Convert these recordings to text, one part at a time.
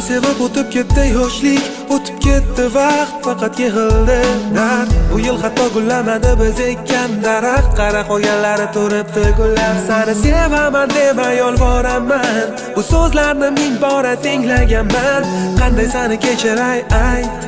sevib o'tib ketdi yoshlik, o'tib ketdi vaqt, faqat yig'ildi dard. Bu yil hatto gullamadi biz ekkan daraxt, qara qolganlari turibdi gullar sari. Sevaman demay yolvoraman, bu so'zlarni ming bora tinglaganman. Qanday seni kechiray ayt.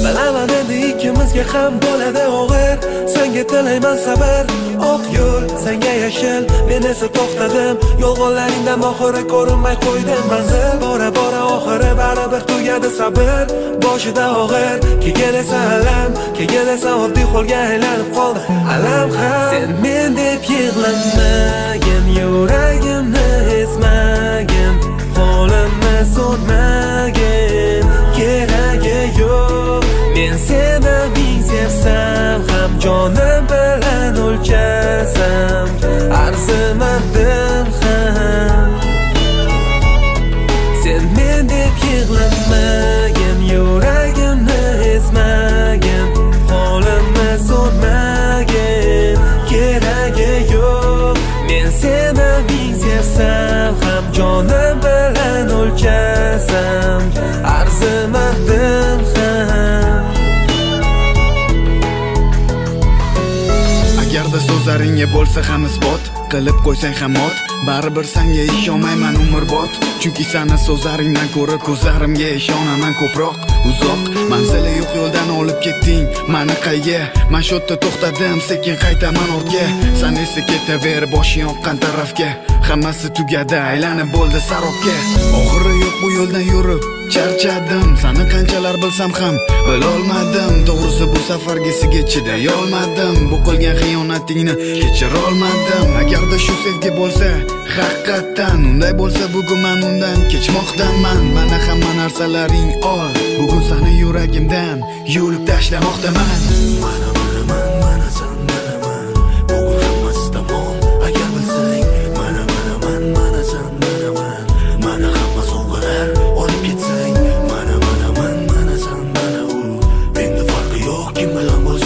Bilaman endi ikkimizga ham bo'ladi og'ir, senga tilayman sabr. Oq yo'l, senga yashil, men esa to'xtadim. Yolg'onlaringdan oxiri ko'rinmay qo'ydim manzil. Bora bora oxiri baribir tugadi sabr. Boshida og'ir, keyin esa alam, keyin esa oddiy holga aylanib qoldi alam ham. Sen men deb yig'lamagin, yuragimni ezmagin, qo'limni so'nmagin, keragi yo'q. Men seni ming sevsam ham, jonim bilan o'lchasam arzimadim ham. Sen men deb yig'lamagin, yuragimni ezmagin, qo'limni so'nmagin, keragi yo'q. Men seni ming sevsam ham, jonim bilan o'lchasam arzimadim ham. Agarda so'zlaringga bo'lsa ham isbot qilib qo'ysang ham ot, baribir senga ishonmayman umrbod. Chunki seni so'zlaringdan ko'ra ko'zlarimga ishonaman ko'proq. Uzoq manzili yo'q yo'ldan olib ketding mani qayga. Men shu yerda to'xtadim, sekin qaytaman ortga. Sen esa ketaver boshing oqqan tarafga. Hammasi tugadi, aylanib bo'ldi sarobga. Oxiri yo'q bu yo'ldan yurib charchadim. Seni qanchalar bilsam ham bilolmadim. To'g'risi bu safargisiga chiday olmadim. Bu qilgan xiyonatingni kechira olmadim. Agarda shu sevgi bo'lsa haqiqatan, unday bo'lsa bugun men undan kechmoqdaman. Mana hamma narsalaring ol, bugun seni yuragimdan yulib tashlamoqdaman. Mana mana san mana man, bugun hammasi tamom. Agar bilsang mana mana san mana man, mana hamma sovg'alar olib ketsang mana san mana u. Menda farqi yo'q kim bilan bo'lsa